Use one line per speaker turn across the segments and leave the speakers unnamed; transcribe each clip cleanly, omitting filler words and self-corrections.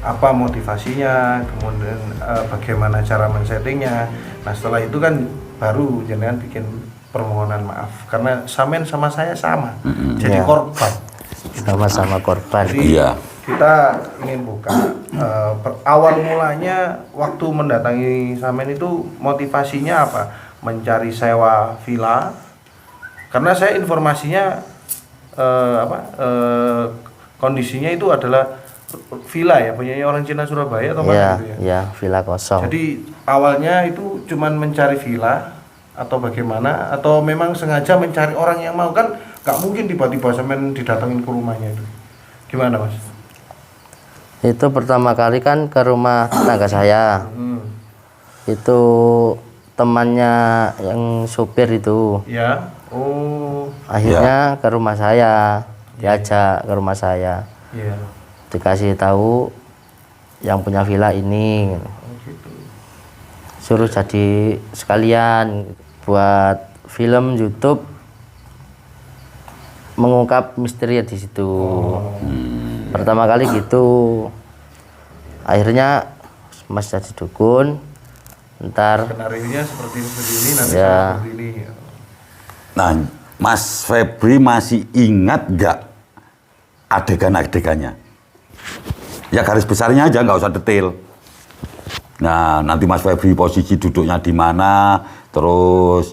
apa motivasinya, kemudian bagaimana cara men-settingnya. Nah setelah itu kan baru jenengan bikin permohonan maaf karena sampean sama saya sama, jadi korban.
Sama-sama korban.
Jadi, kita ingin buka awal mulanya waktu mendatangi sampean itu motivasinya apa? Mencari sewa villa. Karena saya informasinya kondisinya itu adalah villa ya, punyanya orang Cina Surabaya atau mana gitu ya?
Iya, villa kosong.
Jadi awalnya itu cuman mencari villa atau bagaimana? Atau memang sengaja mencari orang yang mau, kan nggak mungkin tiba-tiba sampean didatengin ke rumahnya itu. Gimana Mas?
Itu pertama kali kan ke rumah tetangga saya. Itu temannya yang supir itu.
Ya. Oh.
Akhirnya ke rumah saya, diajak ke rumah saya.
Iya.
Dikasih tahu yang punya villa ini.
Oh, gitu.
Suruh jadi sekalian buat film YouTube mengungkap misteri di situ. Pertama kali gitu. Akhirnya Mas jadi dukun. Ntar
Skenarionya seperti ini nanti
Ya.
seperti ini.
Nah, Mas Febri masih ingat nggak adegan-adegannya? Ya garis besarnya aja, nggak usah detail. Nah, nanti Mas Febri posisi duduknya di mana, terus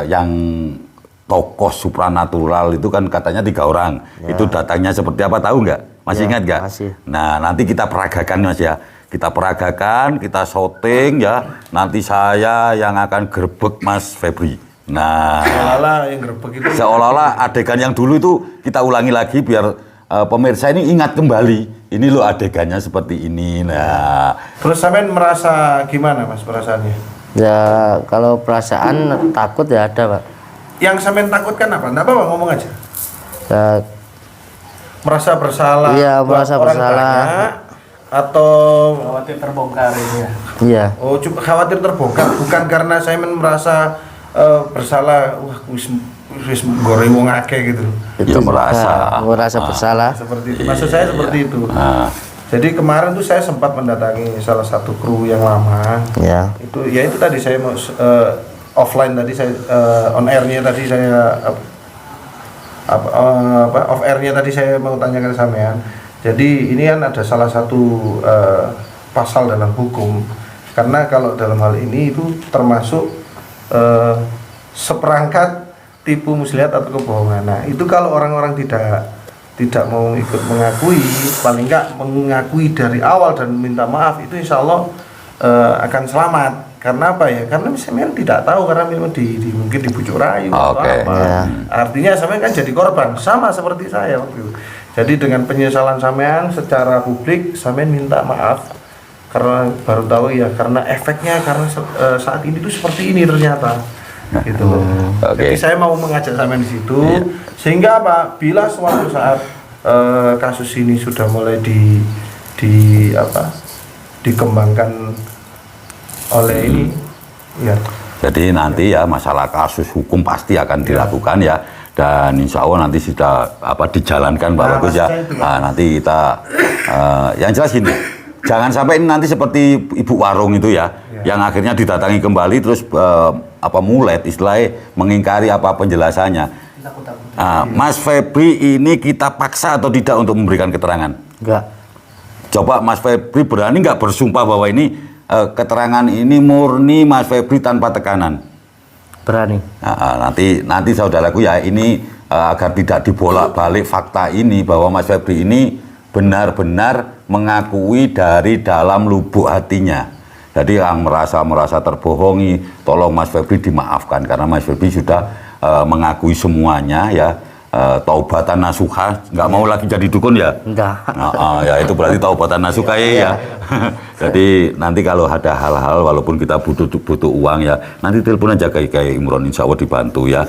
yang tokoh supranatural itu kan katanya 3 orang. Itu datangnya seperti apa, tahu nggak? Masih ingat nggak?
Masih.
Nah, nanti kita peragakan Mas ya. Kita peragakan, kita syuting ya. Nanti saya yang akan gerbek Mas Febri. Nah,
Seolah-olah yang gerbek itu.
seolah-olah adegan yang dulu itu kita ulangi lagi biar pemirsa ini ingat kembali. Ini loh adegannya seperti ini. Nah,
Terus sampean merasa gimana Mas perasaannya?
ya kalau perasaan takut ya ada, Pak.
Yang sampean takutkan apa? Nggak apa-apa, ngomong aja.
Ya,
Merasa bersalah.
Iya,
buat
merasa
orang
bersalah.
banyak, atau
khawatir terbongkar ini ya.
iya.
oh cuma khawatir terbongkar, bukan karena Simon merasa bersalah, wah wis goreng wong akeh gitu.
Ya,
merasa bersalah.
Seperti itu. Maksud saya seperti itu.
nah,
Jadi kemarin tuh saya sempat mendatangi salah satu kru yang lama.
Ya.
Itu ya itu tadi saya mau offline tadi saya on airnya tadi saya off airnya tadi saya mau tanyakan sampean. Jadi ini kan ada salah satu pasal dalam hukum, karena kalau dalam hal ini itu termasuk seperangkat tipu muslihat atau kebohongan. Nah itu kalau orang-orang tidak mau ikut mengakui, paling enggak mengakui dari awal dan minta maaf, itu insya Allah akan selamat. Karena apa ya? Karena misalnya tidak tahu, karena memang mungkin dibujuk rayu atau
Oke.
apa.
Ya.
Artinya sampean kan jadi korban, sama seperti saya waktu itu. Jadi dengan penyesalan sampean secara publik, sampean minta maaf karena baru tahu ya, karena efeknya karena saat ini tuh seperti ini ternyata. Gitu loh.
Oke.
Jadi saya mau mengajak sampean di situ sehingga apa? Bila suatu saat kasus ini sudah mulai dikembangkan oleh ini ya.
jadi nanti ya masalah kasus hukum pasti akan dilakukan ya, dan insya Allah nanti sudah dijalankan Pak Bagus ya. Nah, nanti kita yang jelas ini jangan sampai ini nanti seperti ibu warung itu ya, yang akhirnya didatangi kembali terus mulet istilahnya mengingkari apa penjelasannya. Nah, Mas Febri ini kita paksa atau tidak untuk memberikan keterangan?
Enggak.
Coba Mas Febri berani nggak bersumpah bahwa ini keterangan ini murni Mas Febri tanpa tekanan?
Berani.
Nah, nanti saudaraku ya, ini agar tidak dibolak-balik fakta ini bahwa Mas Febri ini benar-benar mengakui dari dalam lubuk hatinya. Jadi yang merasa terbohongi, tolong Mas Febri dimaafkan karena Mas Febri sudah mengakui semuanya ya. Taubatan nasuha, nggak mau lagi jadi dukun ya?
Enggak.
Nah, ya itu berarti taubatan nasuha ya. Jadi nanti kalau ada hal-hal walaupun kita butuh uang ya, nanti telepon aja Kiai Imron, insya Allah dibantu ya.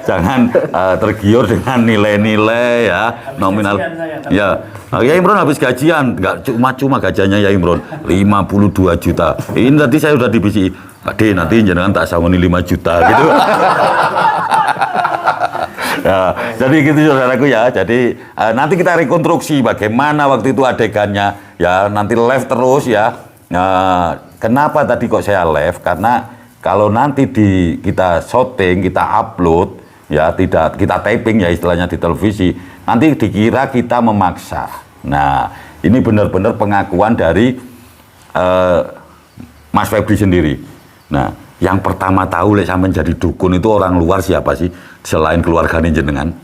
Jangan tergiur dengan nilai-nilai ya nominal. Ya, Kiai Imron habis gajian, nggak cuma gajiannya ya Imron 52 juta. Ini tadi saya udah dibisi, Pak D nanti jangan tak sangoni 5 juta gitu. Ya, jadi gitu saudaraku ya. Jadi nanti kita rekonstruksi bagaimana waktu itu adegannya. Ya nanti live terus ya. Kenapa tadi kok saya live? Karena kalau nanti kita syuting, kita upload, ya tidak kita taping ya istilahnya di televisi, nanti dikira kita memaksa. Nah ini benar-benar pengakuan dari Mas Febri sendiri. Nah yang pertama tahu lek sampean jadi dukun itu orang luar siapa sih selain keluarganya jenengan?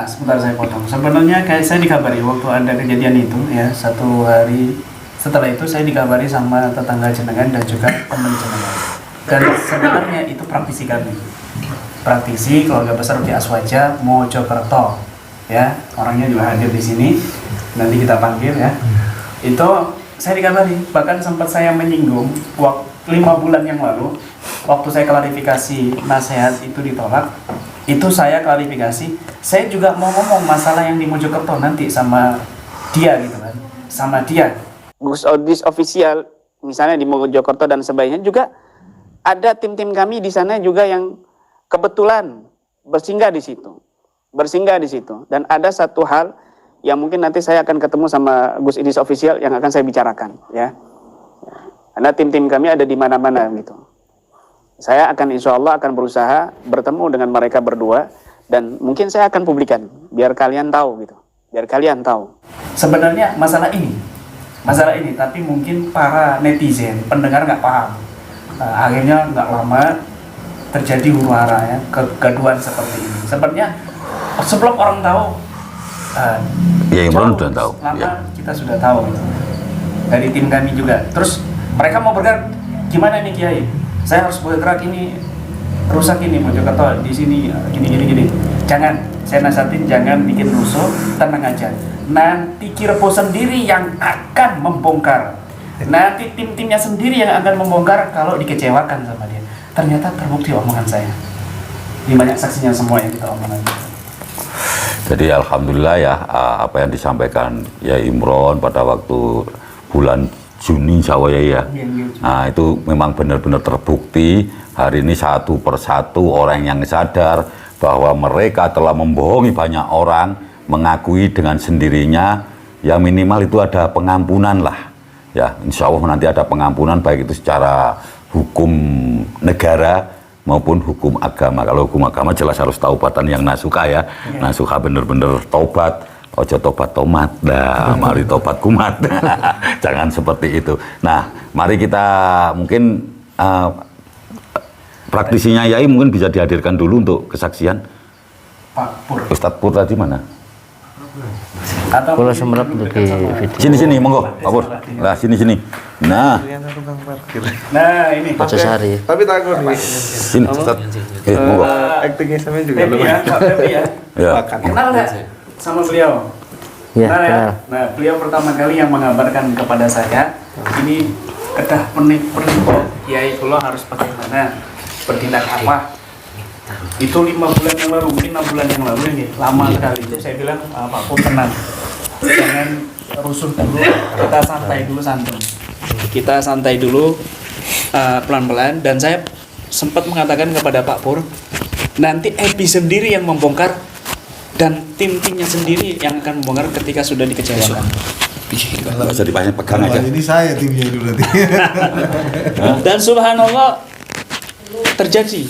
Sebentar saya potong. Sebenarnya kayak saya dikabari waktu ada kejadian itu ya, 1 hari setelah itu saya dikabari sama tetangga jenengan dan juga teman jenengan. Dan sebenarnya itu praktisi kami. Praktisi keluarga besar di Aswaja Mojokerto. Ya, orangnya juga hadir di sini. Nanti kita panggil ya. Itu saya dikabari, bahkan sempat saya menyinggung waktu 5 bulan yang lalu waktu saya klarifikasi nasihat itu ditolak. Itu saya klarifikasi, saya juga mau ngomong masalah yang di Mojokerto nanti sama dia gitu kan, sama dia. Gus Odis official misalnya di Mojokerto dan sebagainya juga ada tim-tim kami di sana juga yang kebetulan bersinggah di situ. Dan ada satu hal yang mungkin nanti saya akan ketemu sama Gus Odis official yang akan saya bicarakan ya. Karena tim-tim kami ada di mana-mana gitu. Saya akan insya Allah akan berusaha bertemu dengan mereka berdua dan mungkin saya akan publikan biar kalian tahu gitu, biar kalian tahu. Sebenarnya masalah ini, tapi mungkin para netizen, pendengar nggak paham. Akhirnya nggak lama terjadi huru-hara ya, kegaduhan seperti ini. Sebenarnya sebelum orang tahu,
ya Imron sudah tahu.
Lama
Ya.
kita sudah tahu gitu. Dari tim kami juga. Terus mereka mau bergerak, gimana nih Kiai? Saya harus bergerak ini, rusak ini Mojokerto di sini gini. Jangan, saya nasihatin jangan bikin rusuh, tenang aja. Nanti Kirpo sendiri yang akan membongkar. Nanti tim-timnya sendiri yang akan membongkar kalau dikecewakan sama dia. Ternyata terbukti omongan saya. Ini banyak saksinya semua yang kita omongkan.
Jadi alhamdulillah ya apa yang disampaikan ya Imron pada waktu bulan Juni Jawa ya. Nah itu memang benar-benar terbukti hari ini satu persatu orang yang sadar bahwa mereka telah membohongi banyak orang, mengakui dengan sendirinya, ya minimal itu ada pengampunan lah. Ya insya Allah nanti ada pengampunan baik itu secara hukum negara maupun hukum agama. Kalau hukum agama jelas harus taubatan yang nasuka ya. Nasuka benar-benar taubat. Ojo tobat tomat, nah mari tobat kumat. Jangan seperti itu. Nah, mari kita mungkin praktisinya Yai mungkin bisa dihadirkan dulu untuk kesaksian.
Pak Pur.
Ustadz Pur tadi mana?
Kalau semerap untuk di video.
Sini monggo, Pak Pur. Nah, sini. Nah,
Nah ini.
Sari.
Tapi takut nih.
sini Ustadz. Monggo.
Actingnya sama juga
Pepi ya, Pak Pepi ya.
Ya.
Kenal nggak sama beliau?
Ya,
Kenal ya?
kenal.
Nah, beliau pertama kali yang mengabarkan kepada saya, ini kedah penipu Kiai Kulo harus bagaimana, bertindak apa. Itu 5 bulan yang lalu, mungkin 6 bulan yang lalu ini, lama sekali. Itu saya bilang, Pak Pur tenang, jangan rusuh dulu, kita santai dulu santai. Kita santai dulu, pelan-pelan. Dan saya sempat mengatakan kepada Pak Pur, nanti Ebi sendiri yang membongkar dan tim-timnya sendiri yang akan membongkar ketika sudah dikecewakan.
Nggak usah pegang aja.
Ini saya timnya itu berarti.
Dan subhanallah terjadi.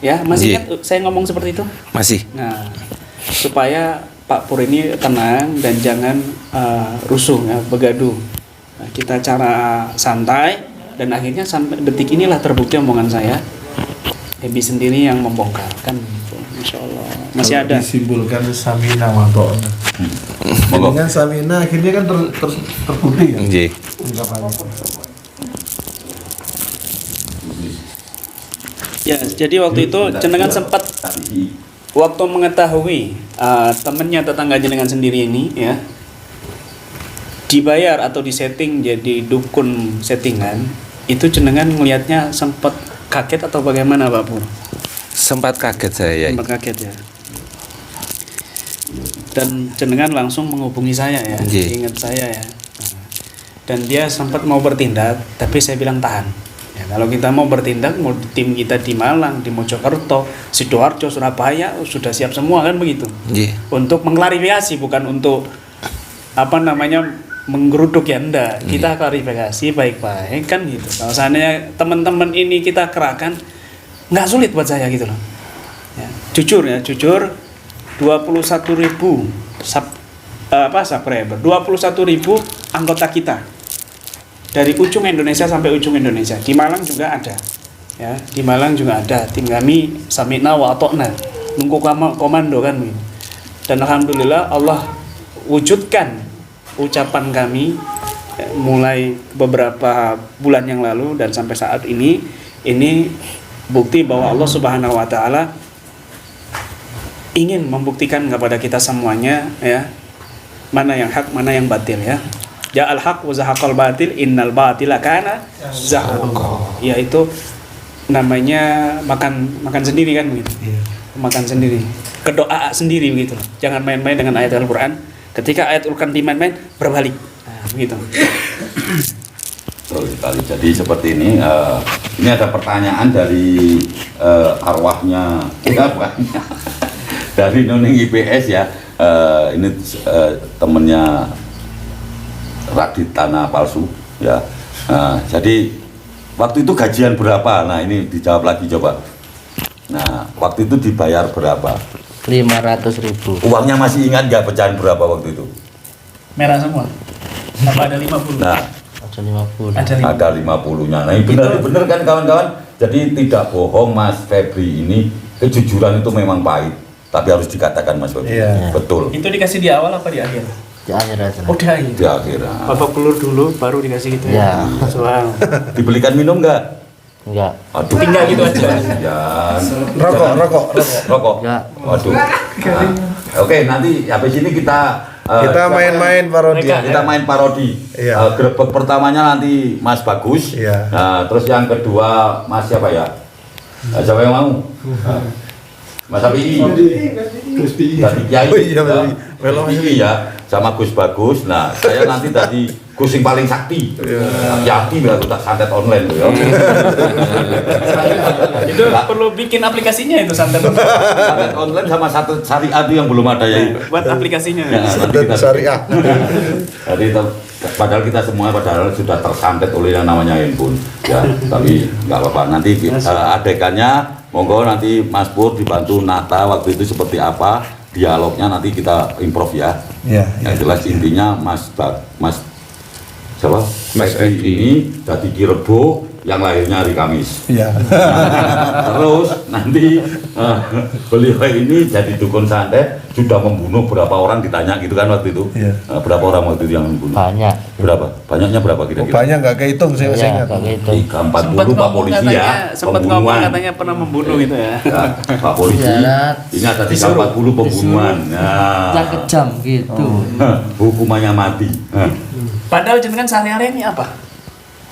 Ya, masih ingat saya ngomong seperti itu?
Masih.
Nah, supaya Pak Pur ini tenang dan jangan rusuh, ya, begaduh. Nah, kita cara santai dan akhirnya sampai detik inilah terbukti omongan saya. Ebi sendiri yang membongkar kan, Masya Allah. Masih ada.
Disimpulkan Samina Wadona.
Monggo.
Dengan Samina akhirnya kan terbukti kan?
Nggih.
Ungkapannya.
Ya, jadi waktu itu jenengan sempat waktu mengetahui temannya tetangga jenengan sendiri ini ya dibayar atau disetting jadi dukun settingan, itu jenengan melihatnya sempat kaget atau bagaimana Pak Pur?
Sempat kaget saya.
Sempat kaget ya. Dan jenengan langsung menghubungi saya ya,
Nggih.
ingat saya ya. Dan dia sempat mau bertindak, tapi saya bilang tahan. Ya, kalau kita mau bertindak, mau tim kita di Malang, di Mojokerto, Sidoarjo, Surabaya sudah siap semua kan begitu.
Nggih.
Untuk mengklarifikasi, bukan untuk menggeruduk ya, enggak. Kita klarifikasi baik-baik kan gitu. Kalau seandainya teman-teman ini kita kerahkan, nggak sulit buat saya gitu loh. Ya, jujur 21.000 subscriber, 21.000 anggota kita dari ujung Indonesia sampai ujung Indonesia. Di Malang juga ada, ya, di Malang juga ada tim kami Samina wa Atokna, nunggu komando kan. Dan alhamdulillah Allah wujudkan ucapan kami mulai beberapa bulan yang lalu dan sampai saat ini bukti bahwa Allah Subhanahu wa taala ingin membuktikan kepada kita semuanya, ya, mana yang hak, mana yang batil, ya. Ja'al haq wa zahaqal batil innal batila kana zahuqa. Yaitu namanya makan sendiri kan begitu. Makan sendiri. Kedoa sendiri begitu. Jangan main-main dengan ayat Al-Qur'an. Ketika ayat Al-Qur'an dimain-main, berbalik. Nah, begitu.
Betul sekali. Jadi seperti ini ada pertanyaan dari arwahnya dari Nuning IPS ya. Ini temennya Radit Tanah Palsu ya. Jadi waktu itu gajian berapa? Nah ini dijawab lagi coba. Nah waktu itu dibayar berapa?
500.000.
Uangnya masih ingat nggak pecahan berapa waktu itu?
Merah semua. Apa ada 50?
Nah
Ada 50.
Ada 50.
ada 50-nya. Nah ini benar kan kawan-kawan? Jadi tidak bohong Mas Febri ini, kejujuran itu memang pahit, tapi harus dikatakan Mas Febri.
Iya.
Betul.
Itu dikasih di awal apa di akhir?
Di akhir aja.
Oh, di akhir.
Di akhir.
Bapak pelur dulu baru dikasih gitu
Ya.
ya. Soal.
Dibelikan minum nggak?
Enggak.
Aduh.
Tinggal gitu aja.
Jangan.
Rokok.
Rokok. Waduh. Nah, oke, nanti habis ini kita
Kita main-main parodi.
kita main parodi.
Iya.
Grebek pertamanya nanti Mas Bagus.
Iya.
Nah, terus yang kedua Mas siapa ya? Siapa yang mau? Mas Api. Tadi Kiai.
Oh iya,
Nah,
Mas
Gus Pi'i ya, sama Gus Bagus. Nah, saya nanti tadi Gus yang paling sakti. Sakti biar kita santet online tuh ya.
Itu perlu bikin aplikasinya itu santet.
Santet online sama satu syariat itu yang belum ada ya.
Buat aplikasinya.
Ya, nanti
Dan
kita
syariah.
Jadi padahal kita semua sudah tersantet oleh yang namanya handphone ya, tapi nggak apa-apa. Nanti adegannya monggo nanti Mas Pur dibantu nata waktu itu seperti apa dialognya, nanti kita improv ya.
Iya.
Yang jelas intinya Mas siapa? Mas ini jadi Kirebo yang lahirnya hari Kamis.
Iya.
Terus nanti beliau ini jadi dukun santet, sudah membunuh berapa orang, ditanya gitu kan waktu itu.
Iya.
Berapa orang waktu itu yang membunuh?
Banyak.
Berapa? Banyaknya berapa
Oh,
kira-kira?
banyak nggak kehitung saya
Ya,
ingat.
kayak gitu.
340 Pak Polisi ya.
Sempat ngomong katanya pernah membunuh gitu ya.
Ya, Pak Polisi.
Iya.
Ini ada 340 pembunuhan. Nah,
Yang kejam gitu.
hukumannya mati.
Padahal jenengan sehari-hari ini apa?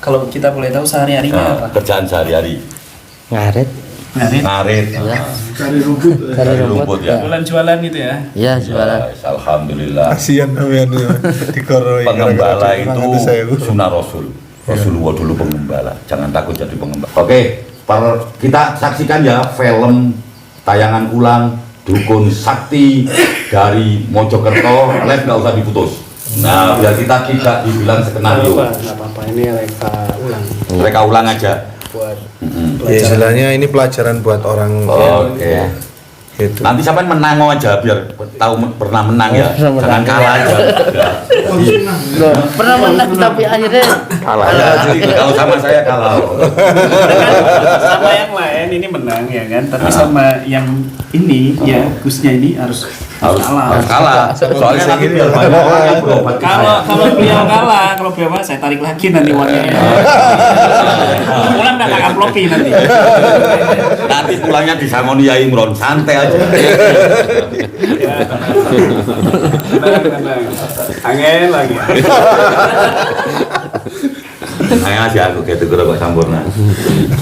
Kalau kita boleh tahu sehari-harinya apa?
Kerjaan sehari-hari.
Ngarit.
Ngarit.
Ngarit.
Ya.
Cari rumput.
Cari
rumput,
rumput
ya.
Jualan jualan gitu ya.
Iya, jualan.
Ya, Alhamdulillah.
Kasihan namanya dikoroi.
Pengembala itu
saya.
sunnah Rasul. Rasulullah dulu pengembala. Jangan takut jadi pengembala. Oke, kita saksikan ya film tayangan ulang Dukun Sakti dari Mojokerto. Live nggak usah diputus. Nah, biar kita tidak dibilang skenario.
Nggak apa-apa. Ini reka ulang
Mereka ulang aja.
buat
Ya istilahnya ini pelajaran buat orang.
Oke.
Gitu.
Nanti sampai menang aja biar tahu pernah menang ya.
Pernah menang.
Jangan kalah aja. Ya.
Loh, pernah menang tapi akhirnya
Kalah ya. Nanti kalau sama saya kalah.
sama yang lain ini menang ya kan, tapi sama yang ini ya Gusnya ini harus kalah.
Soalnya nanti biar banyak orang yang berobat ke saya.
Kalau beliau kalah, saya tarik lagi nanti uangnya. Pulang nggak uploadin nanti.
Nanti pulangnya disangoni Yai Imron, santai aja.
Tenang. Angel lagi.
Saya aja aku kayak tegur kok sampurna.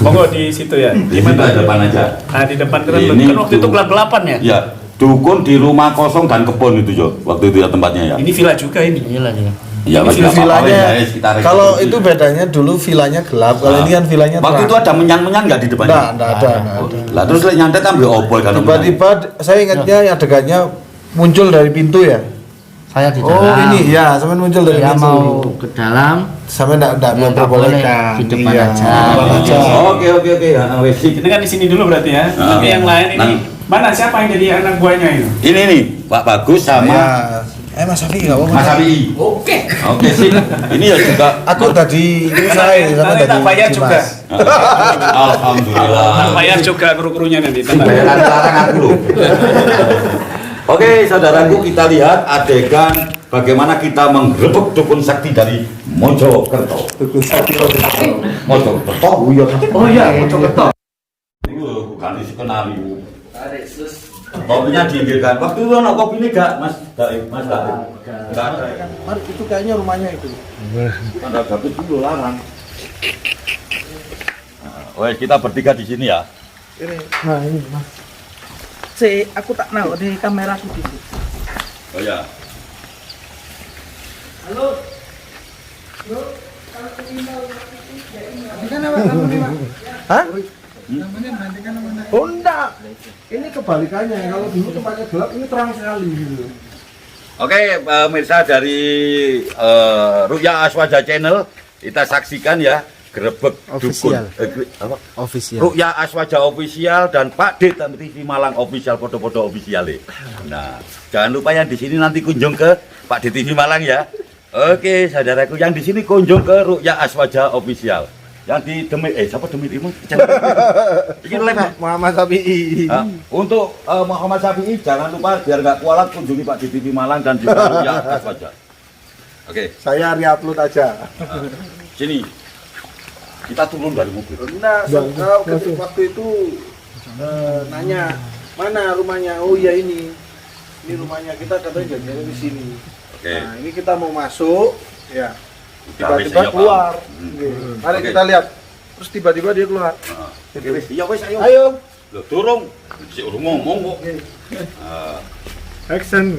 Monggo di situ ya.
Di mana depan aja.
Nah di depan kan
Ini
waktu itu gelap-gelapan ya.
Ya, dukun di rumah kosong dan kebun itu Jo, waktu itu ya tempatnya ya.
Ini villa juga ini.
Inilah dia.
Iya Mas, nggak apa-apa,
Vilanya,
ya, sekitar
kalau
situ.
itu bedanya dulu vilanya gelap, kalau ini kan vilanya
Waktu itu
terang.
ada menyan-menyan nggak di depannya?
Nggak ada.
Lah terus lek nyantet kan beli obor kan.
Tiba-tiba saya ingatnya adegannya muncul dari pintu ya.
Saya di
Oh
dalam.
ini ya, sampai muncul dari
Saya
pintu.
mau ke dalam.
Sampai enggak
Nggak
memperbolehkan.
boleh, di depan
Iya,
aja.
di depan aja.
Oke, ya, wes sip.
Ini kan di sini dulu berarti ya. Nanti yang lain ini mana siapa yang jadi anak buahnya itu?
Ini nih, Pak Bagus sama
Ya. Mas Safi enggak apa-apa.
Mas Abi.
Oke.
Oke sip. Ini ya juga.
Aku tadi ini saya sama
Nanti
tadi.
tak bayar juga.
Dimas.
Alhamdulillah.
Tak bayar juga kru-krunya nanti.
Bayaran larang aku loh. Oke, saudaraku, kita lihat adegan bagaimana kita menggerebek dukun sakti dari Mojokerto.
Dukun Sakti
Mojokerto,
Oh iya, Mojokerto.
Ini ganti skenario. Kopinya diinggilkan. Waktu itu anak kopi ini gak, Mas Daik, Mas Daik. Enggak ada.
Mari itu kayaknya rumahnya itu.
Anda David dulu larang. Wes kita bertiga di sini ya.
Nah, ini Mas.
Aku tak tahu di kamera aku di sini.
Oh ya.
Hah? Oh enggak. Ini kebalikannya. Kalau dulu tempatnya gelap, ini terang sekali gitu.
Oke, pemirsa dari Ruya Aswaja Channel, kita saksikan ya gerebek
Official.
dukun. Apa?
Official.
Ruya Aswaja Official dan Pak D TV Malang Official, foto-foto official. Nah, jangan lupa yang di sini nanti kunjung ke Pak D TV Malang ya. Oke, saudaraku yang di sini kunjung ke Ruya Aswaja Official. Yang di Demit, siapa Demit Imun? Ini live.
Muhammad Safi'i.
Untuk Muhammad Syafi'i jangan lupa biar nggak kualat kunjungi Pak di TV Malang dan juga Ruya Aswaja. Oke,
Saya re-upload aja.
sini kita turun dari mobil.
Nah, kalau waktu itu nanya mana rumahnya? Oh iya ini rumahnya kita katanya janjiannya di sini.
Oke.
Nah ini kita mau masuk, ya
Udah,
tiba-tiba
wis, iya,
keluar.
Pak.
Oke. Mari
Oke.
kita lihat. Terus tiba-tiba dia keluar.
Oke, wis. Iya wes ayo.
Ayo.
Loh, turun. Si urung ngomong kok.
Action.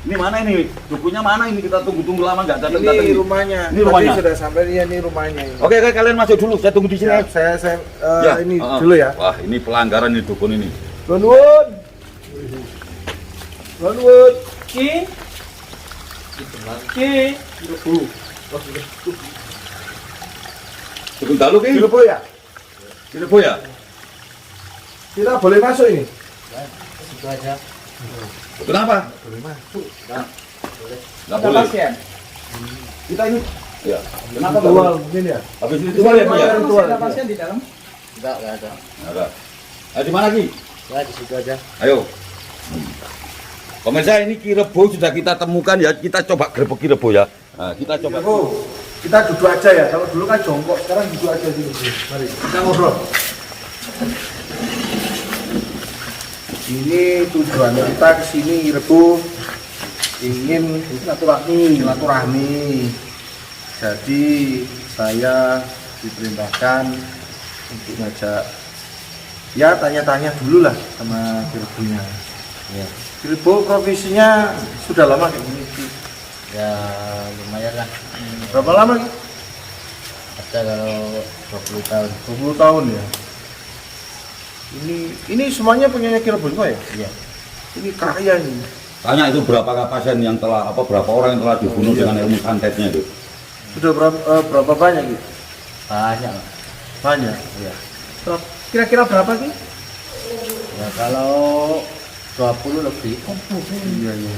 Ini mana ini? Dukunya mana ini? Kita tunggu-tunggu lama nggak datang.
Ini rumahnya.
Ini rumahnya.
Tadi sudah sampai ya ini rumahnya. Ini.
Oke, kalian masuk dulu. Saya tunggu di sini.
Ya, saya ini
Heeh.
dulu ya.
Wah, ini pelanggaran ini dukun ini.
Lonwood. Lonwood.
Ki.
Sebentar lu, Ki.
Cilepo ya?
Cilepo ya?
Kita boleh masuk ini?
Itu aja.
Kenapa?
Boleh masuk.
Nggak boleh. Kita ini. Ya. Kenapa nggak boleh?
Mungkin ya.
Habis ini ritual ya, Pak ya?
Ritual.
Ada pasien di dalam?
Enggak ada.
Ada. Di mana, Ki?
Ya di situ aja.
Ayo. Pemirsa, ini Kirebo sudah kita temukan ya. Kita coba gerebek Kirebo ya. Nah, kita coba.
Oh, kita duduk aja ya. Kalau dulu kan jongkok, sekarang duduk aja sini. Mari, kita ngobrol. Ini tujuan kita ke sini Rebo ingin silaturahmi. Jadi saya diperintahkan untuk ngajak ya tanya-tanya dulu lah sama Rebonya.
Ya.
Rebo profesinya sudah lama kayak gini.
Ya lumayan lah.
Berapa lama? Ki?
Ada kalau 20 tahun.
20 tahun ya. Ini semuanya punya Kirebo semua ya?
Iya.
Ini kaya ini.
Tanya itu berapa pasien yang telah berapa orang yang telah dibunuh dengan ilmu santetnya itu?
Sudah berapa banyak gitu?
Banyak lah.
Banyak.
Iya.
Kira-kira berapa Ki?
Ya kalau 20 lebih.
Iya iya.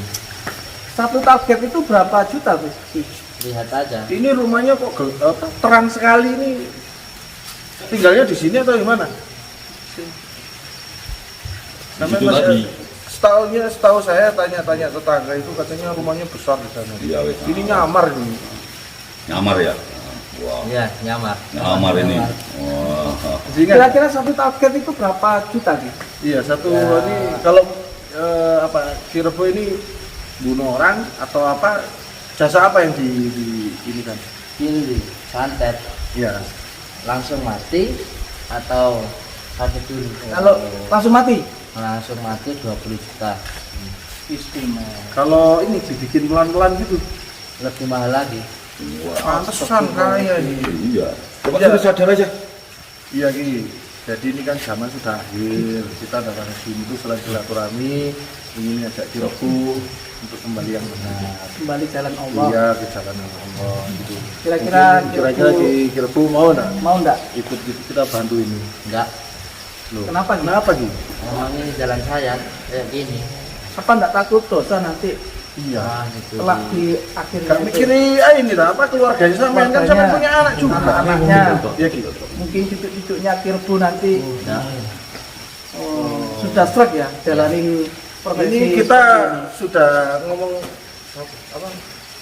Satu target itu berapa juta Ki?
Lihat aja.
Ini rumahnya kok terang sekali ini. Tinggalnya di sini atau gimana?
Di situ tadi.
Setahu saya tanya-tanya tetangga itu katanya rumahnya besar di sana.
Iya, wes.
Ini nyamar ini.
Nyamar ya. Wah,
Iya, nyamar.
nyamar ini. Wah.
Kira-kira satu target itu berapa juta Ki?
Iya satu
Ya.
ini kalau Kirebo ini bunuh orang atau apa jasa apa yang ini kan?
Pilih santet
Iya.
langsung mati atau sakit dulu.
Kalau langsung mati?
langsung mati 20 juta.
Istimewa.
Kalau ini dibikin pelan-pelan gitu,
Lebih mahal lagi.
pantesan kaya ini.
Iya. Coba
Iya.
kita sadar aja.
Iya Ki. Jadi ini kan zaman sudah akhir. Kita datang ke sini itu selain silaturahmi, ingin ngajak Kirebu untuk kembali yang benar.
Kembali jalan Allah.
Iya, ke jalan Allah gitu.
Kira-kira
Mungkin kira-kira
Kirebu-
Ki Kirebu mau enggak
Mau enggak?
ikut kita bantu ini?
Enggak.
Loh.
Kenapa Ki?
Kenapa Ki?
Memang ini jalan saya kayak gini.
Apa enggak takut dosa nanti
Iya.
Gitu.
setelah di akhirnya
Gak
itu?
mikirin ini lah apa keluarganya sampean kan sampean punya anak juga.
Anak-anaknya.
Iya Ki.
Mungkin cucu-cucunya Kirebu nanti
Nah,
sudah struck ya jalanin profesi.
Ini kita sudah ngomong apa?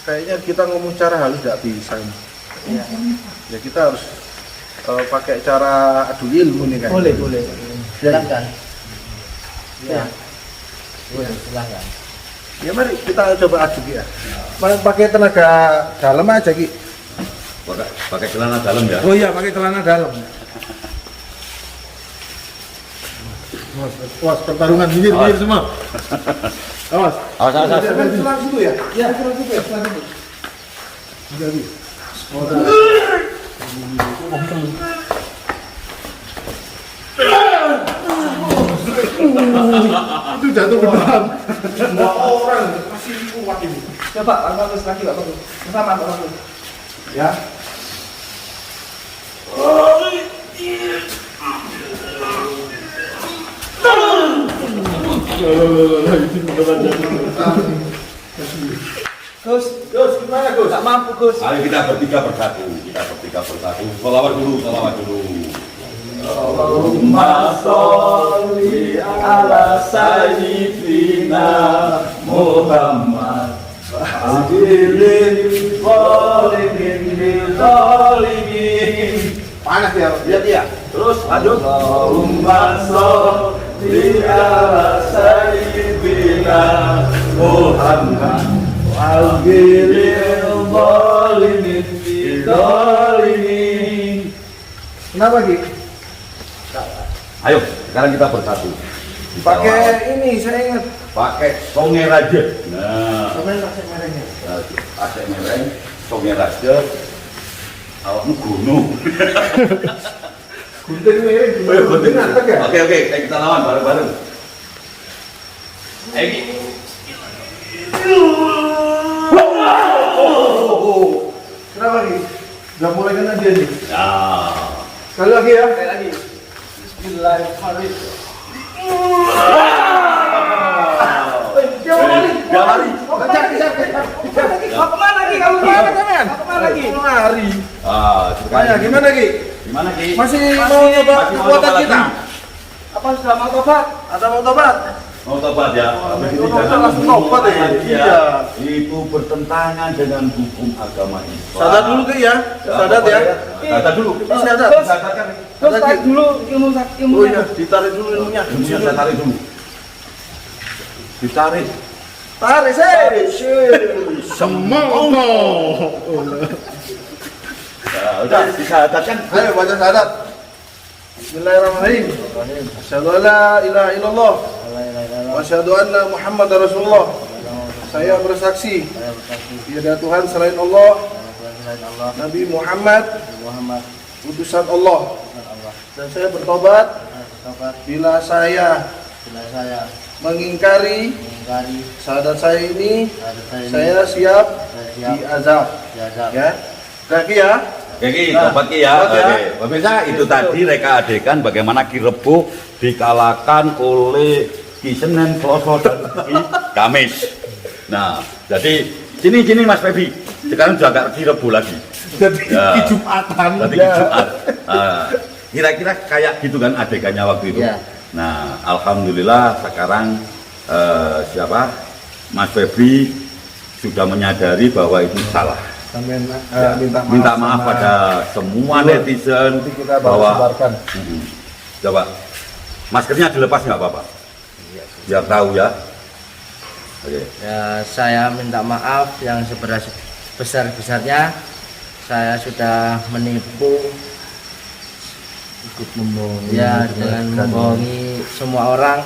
Kayaknya kita ngomong cara halus tidak bisa ini.
Iya.
Ya kita harus pakai cara adu ilmu nih kan.
Boleh, boleh.
silakan.
Ya.
Iya, silakan.
Ya mari kita coba adu Ki ya. Pakai tenaga dalam aja Ki.
Pakai celana dalam ya.
Oh iya pakai celana dalam. Was pertarungan minggir semua. Awas.
Awas, awas, awas.
Celana situ ya. Ya, celana situ ya, celana situ. Udah Ki. Itu jatuh beneran. Semua orang masih kuat ini.
Coba Pak Bagus lagi Pak Bagus. Bersama Pak Bagus.
Ya.
Gus,
Gus, gimana Gus?
enggak mampu Gus.
Ayo kita bertiga bersatu. Sholawat dulu.
Allahumma sholli ala sayyidina Muhammad Adilin zalimin bil zalimin. Panas ya, lihat ya. Terus lanjut. Allahumma sholli ala sayyidina Muhammad Adilin zalimin bil zalimin. Kenapa Ki?
Ayo, sekarang kita bersatu.
Pakai ini saya ingat.
Pakai songe raja. Nah,
Sampai pakai merahnya.
pakai mereng, songe raja. Awakmu gunung.
Gunting merah,
Ayo, gunting.
ngantek ya?
Oke, ayo kita lawan bareng-bareng. Ayo, Ki.
Kenapa Ki? Udah mulai kena dia nih.
Nah,
Sekali lagi ya.
Sekali lagi. Bismillahirrahmanirrahim.
Dia mau lari.
Dia lari.
Mau kemana Ki? Kamu kemana teman? Mau kemana Ki?
Mau lari.
ceritanya
Gimana Ki?
Gimana, Ki?
Masih mau nyoba
Masih mau
kekuatan
nyoba
kita?
lagi?
Apa sudah mau tobat?
Atau mau tobat?
Mau tobat ya? Habis ini
Mau
jangan
langsung tobat ya?
membunuh
Iya.
ya. Itu bertentangan dengan hukum agama Islam.
Sadat dulu Ki ya. Sadat ya.
Sadat dulu.
Ini sadat.
Terus,
Sadatkan.
terus
Sadat,
tarik
Ki.
dulu ilmu
Oh iya, ditarik dulu ilmunya.
Ilmunya saya tarik dulu. Ditarik.
Tarik sih. Semoga.
Ya, udah disahadatkan.
Ayo baca sadat. Bismillahirrahmanirrahim. Asyhadu an la ilaha illallah wa asyhadu anna Muhammadar Rasulullah. Saya bersaksi tiada Tuhan selain Allah, Nabi Muhammad utusan Allah. Dan saya bertobat bila saya mengingkari syahadat saya ini, saya siap diazab. Ya. Lagi ya.
Oke,
Nah,
tobat Ki ya.
tobat ya.
Oke. Pemirsa, itu tadi reka adegan bagaimana Ki Rebo dikalahkan oleh Ki Senen, Selasa dan Ki Kamis. Nah, jadi sini Mas Febi. Sekarang sudah nggak Ki Rebo lagi.
Jadi
Ya.
di Jumatan.
Tadi Ki Jumat. Nah, kira-kira kayak gitu kan adegannya waktu itu.
Ya.
Nah, alhamdulillah sekarang siapa? Mas Febri sudah menyadari bahwa itu salah.
Sampai
Minta maaf pada semua netizen
Nanti kita
bahwa
sebarkan.
coba maskernya dilepas nggak apa-apa, biar tahu ya. Oke.
Ya, saya minta maaf yang sebesar-besarnya. Saya sudah menipu
Ikut membohongi.
ya dengan membohongi semua orang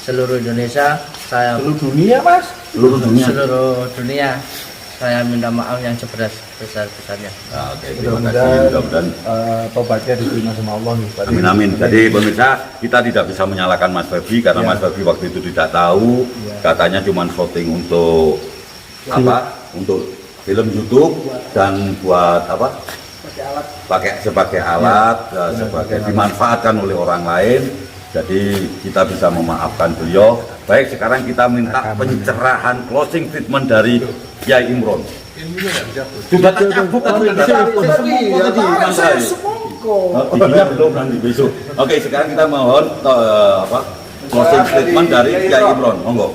seluruh Indonesia. Saya
Seluruh dunia, Mas.
Seluruh dunia.
seluruh dunia saya minta maaf yang sebesar-besarnya.
Nah, oke, terima kasih. Mudah-mudahan
Tobatnya diterima sama Allah nih, Pak.
amin amin. Jadi pemirsa, kita tidak bisa menyalahkan Mas Febi karena Mas Febi waktu itu tidak tahu, katanya cuma syuting untuk apa? Untuk film YouTube dan buat apa? Pakai sebagai alat, sebagai dimanfaatkan oleh orang lain. Jadi kita bisa memaafkan beliau. Baik, sekarang kita minta pencerahan closing statement dari Kiai Imron. Sudah tercabut tadi. Belum nanti besok. Oke, sekarang kita mohon closing statement dari Kiai Imron. Monggo.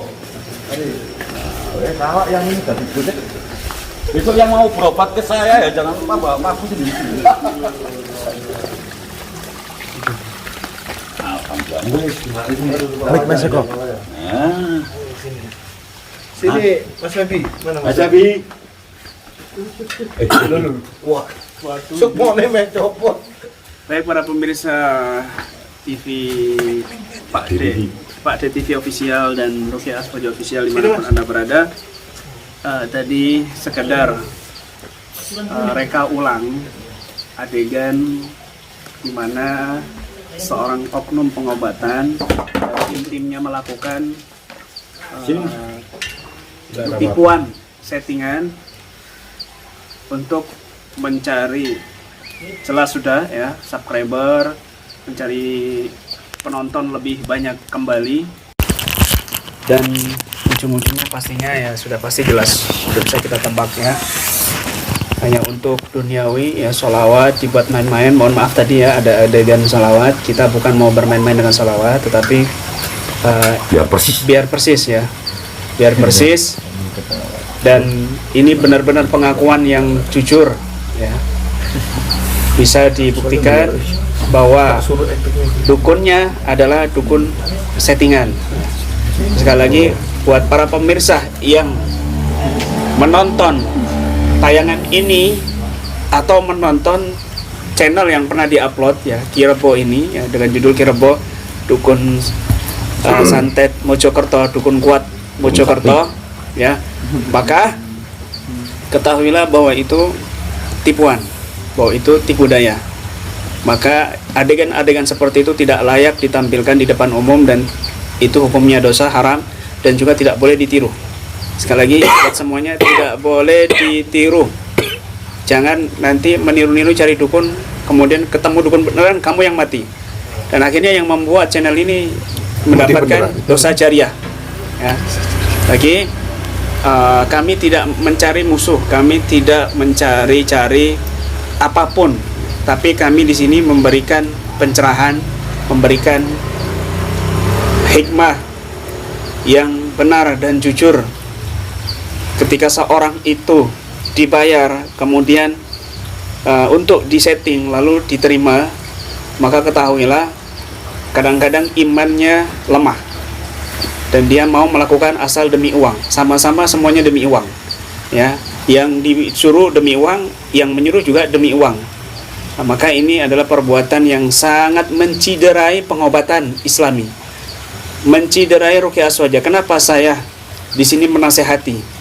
Kalau yang ini dari budget, besok yang mau berobat ke saya ya jangan lupa bawa paku sendiri.
Baik, Mas Eko.
Sini, Mas Febi. Mana
Mas Abi.
Wah, semuanya main copot.
Baik para pemirsa TV
Pak Dedi.
Pak DTV Official dan Rukia Aswaja Official dimanapun Anda berada. Tadi sekedar reka ulang adegan di mana seorang oknum pengobatan tim-timnya melakukan tipuan settingan untuk mencari jelas sudah ya subscriber, mencari penonton lebih banyak kembali, dan ujung-ujungnya pastinya ya sudah pasti jelas, sudah bisa kita tebak ya, hanya untuk duniawi ya. Sholawat dibuat main-main, mohon maaf tadi ya ada adegan sholawat, kita bukan mau bermain-main dengan sholawat, tetapi biar persis ya, biar persis. Dan ini benar-benar pengakuan yang jujur ya, bisa dibuktikan bahwa dukunnya adalah dukun settingan. Sekali lagi buat para pemirsa yang menonton tayangan ini atau menonton channel yang pernah diupload ya, Kirebo ini ya, dengan judul Kirebo Dukun Santet Mojokerto, Dukun Kuat Mojokerto ya, maka ketahuilah bahwa itu tipuan, bahwa itu tipu daya. Maka adegan-adegan seperti itu tidak layak ditampilkan di depan umum, dan itu hukumnya dosa haram dan juga tidak boleh ditiru. Sekali lagi buat semuanya, tidak boleh ditiru. Jangan nanti meniru-niru cari dukun, kemudian ketemu dukun beneran kamu yang mati, dan akhirnya yang membuat channel ini mendapatkan dosa jariah ya. Lagi kami tidak mencari musuh, kami tidak mencari-cari apapun, tapi kami di sini memberikan pencerahan, memberikan hikmah yang benar dan jujur. Ketika seorang itu dibayar kemudian untuk disetting lalu diterima, maka ketahuilah kadang-kadang imannya lemah dan dia mau melakukan asal demi uang, sama-sama semuanya demi uang ya, yang disuruh demi uang, yang menyuruh juga demi uang. Nah, maka ini adalah perbuatan yang sangat menciderai pengobatan Islami, menciderai Rukia Aswaja. Kenapa saya di sini menasehati?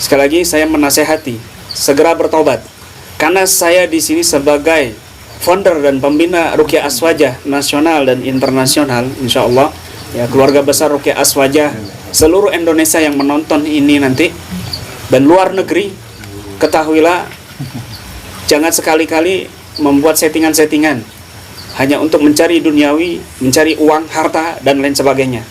Sekali lagi saya menasehati segera bertobat, karena saya di sini sebagai founder dan pembina Rukia Aswaja nasional dan internasional, insya Allah ya, keluarga besar Rukia Aswaja seluruh Indonesia yang menonton ini nanti dan luar negeri, ketahuilah jangan sekali-kali membuat settingan-settingan hanya untuk mencari duniawi, mencari uang, harta dan lain sebagainya.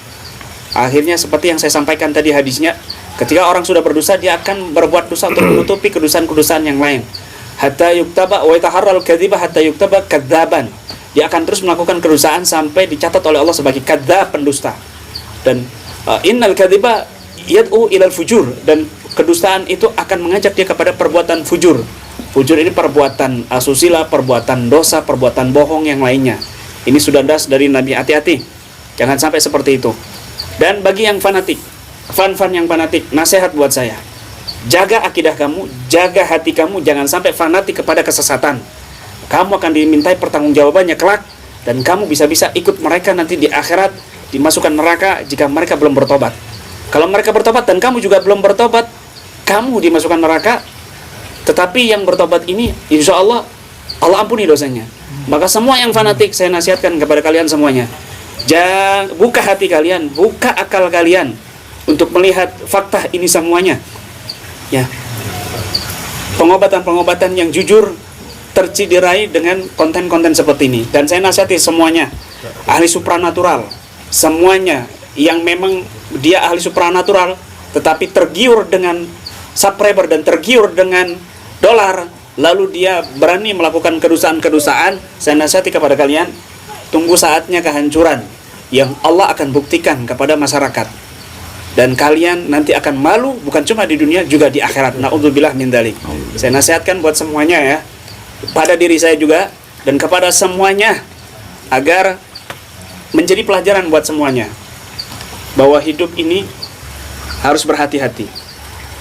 Akhirnya seperti yang saya sampaikan tadi hadisnya, ketika orang sudah berdosa, dia akan berbuat dosa untuk menutupi kedosaan-kedosaan yang lain. Hatta yuktaba wa yataharral kadziba hatta yuktaba kadzaban. Dia akan terus melakukan kedosaan sampai dicatat oleh Allah sebagai kadzab, pendusta. Dan innal kadziba yad'u ilal fujur, dan kedustaan itu akan mengajak dia kepada perbuatan fujur. Fujur ini perbuatan asusila, perbuatan dosa, perbuatan bohong yang lainnya. Ini sudah das dari Nabi, hati-hati. Jangan sampai seperti itu. Dan bagi yang fanatik, fan-fan yang fanatik, nasihat buat saya. Jaga akidah kamu, jaga hati kamu, jangan sampai fanatik kepada kesesatan. Kamu akan dimintai pertanggungjawabannya kelak, dan kamu bisa-bisa ikut mereka nanti di akhirat, dimasukkan neraka jika mereka belum bertobat.
Kalau mereka bertobat dan kamu juga belum bertobat, kamu dimasukkan neraka. Tetapi yang bertobat ini, insya Allah, Allah ampuni dosanya. Maka semua yang fanatik, saya nasihatkan kepada kalian semuanya, jangan buka hati kalian, buka akal kalian untuk melihat fakta ini semuanya. Ya, pengobatan-pengobatan yang jujur terciderai dengan konten-konten seperti ini. Dan saya nasihati semuanya, ahli supranatural, semuanya yang memang dia ahli supranatural, tetapi tergiur dengan subscriber dan tergiur dengan dolar, lalu dia berani melakukan kedustaan-kedustaan, saya nasihati kepada kalian, tunggu saatnya kehancuran yang Allah akan buktikan kepada masyarakat. Dan kalian nanti akan malu, bukan cuma di dunia, juga di akhirat. Na'udzubillah min dzalik. Saya nasihatkan buat semuanya ya, pada diri saya juga, dan kepada semuanya, agar menjadi pelajaran buat semuanya, bahwa hidup ini harus berhati-hati.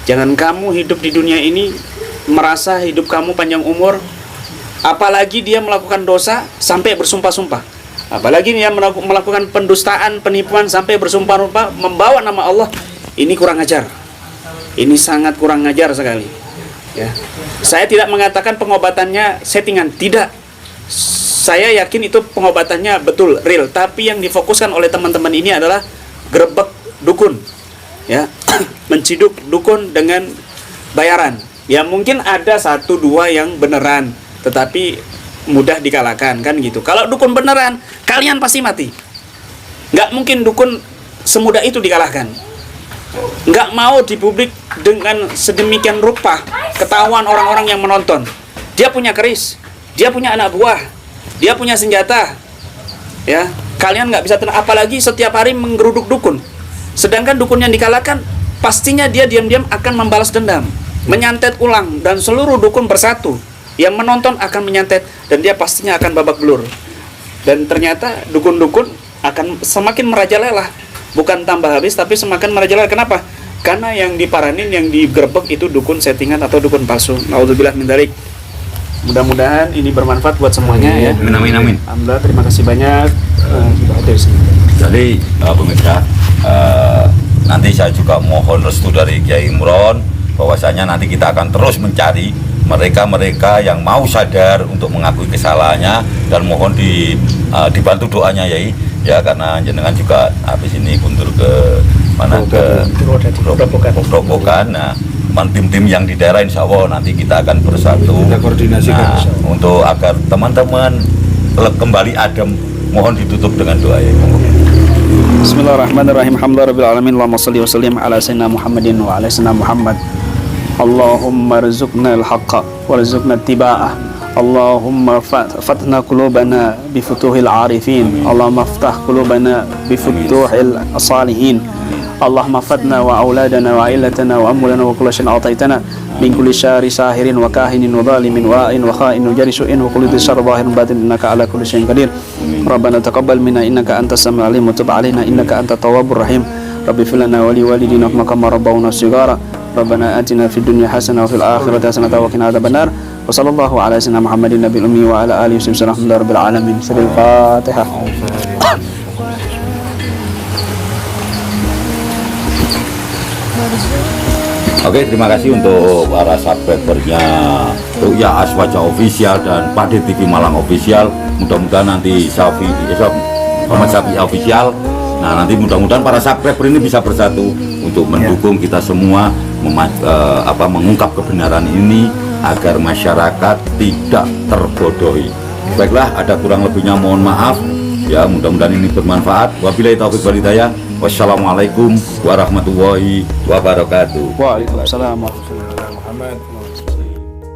Jangan kamu hidup di dunia ini merasa hidup kamu panjang umur, apalagi dia melakukan dosa sampai bersumpah-sumpah, apalagi dia melakukan pendustaan, penipuan sampai bersumpah-sumpah membawa nama Allah. Ini kurang ajar, ini sangat kurang ajar sekali ya. Saya tidak mengatakan pengobatannya settingan, tidak. Saya yakin itu pengobatannya betul, real. Tapi yang difokuskan oleh teman-teman ini adalah gerebek dukun ya, menciduk dukun dengan bayaran. Ya mungkin ada 1-2 yang beneran, tetapi mudah dikalahkan kan gitu. Kalau dukun beneran, kalian pasti mati. Nggak mungkin dukun semudah itu dikalahkan. Nggak mau di publik dengan sedemikian rupa, ketahuan orang-orang yang menonton. Dia punya keris, dia punya anak buah, dia punya senjata. Ya, kalian nggak bisa tenang, apalagi setiap hari menggeruduk dukun. Sedangkan dukun yang dikalahkan, pastinya dia diam-diam akan membalas dendam, menyantet ulang, dan seluruh dukun bersatu. Yang menonton akan menyantet, dan dia pastinya akan babak belur. Dan ternyata dukun-dukun akan semakin merajalela, bukan tambah habis, tapi semakin merajalela. Kenapa? Karena yang diparanin, yang digerebek itu dukun settingan atau dukun palsu. Na'udzubillah min dzalik. Mudah-mudahan ini bermanfaat buat semuanya ya.
Amin.
Alhamdulillah, terima kasih banyak.
Jadi pemirsa, nanti saya juga mohon restu dari Kiai Imron, bahwasanya nanti kita akan terus mencari mereka-mereka yang mau sadar untuk mengakui kesalahannya, dan mohon dibantu doanya ya, karena jenengan juga habis ini kuntur ke mana, ke Grobogan. Nah, tim-tim yang di daerah insya Allah nanti kita akan bersatu,
kita koordinasikan
untuk agar teman-teman kembali adem. Mohon ditutup dengan doa ya.
Bismillahirrahmanirrahim. Alhamdulillahirabbil alamin. Allahumma shalli wa sallim ala sayyidina Muhammadin wa ala sayyidina Muhammad. Allahumma rzuqna al-haqqa warzuqna ittiba'ah. Allahumma fatna qulubana bi futuhil arifin. Allahumma ftah qulubana bi futuhil salihin. Allahumma fatna wa auladana wa ailatana wa amwalana wa kullu shay'in ataitana min kulli syarri sahirin wa kahinin wa zalimin wa ain wa kha'in wa jarisu'in wa kulli syarri zahirin batin innaka ala kulli syai'in qadir. Rabbana taqabbal minna innaka antas samiul alim wa tub alaina innaka antat tawwabur rahim. Rabbi fil lana wa li walidina kama rabbawna shighara. Rabbana atina fid dunya hasanah wa fil akhirati hasanah wa qina adzabannar. Wa sallallahu ala sayyidina Muhammadin nabiyil ummi wa ala alihi wa sahbihi rabbil alamin. Al-Fatihah.
Oke, terima kasih untuk para subscribernya Ruqyah Azwajah Official dan Pade TV Malang Official. Mudah-mudahan nanti Muhammad Syafi'i Official. Nah, nanti mudah-mudahan para subscriber ini bisa bersatu untuk mendukung kita semua mengungkap kebenaran ini agar masyarakat tidak terbodohi. Baiklah, ada kurang lebihnya mohon maaf. Ya, mudah-mudahan ini bermanfaat. Wabillahi taufiq wal hidayah. Wassalamualaikum warahmatullahi wabarakatuh.
Waalaikumsalam.
Muhammad.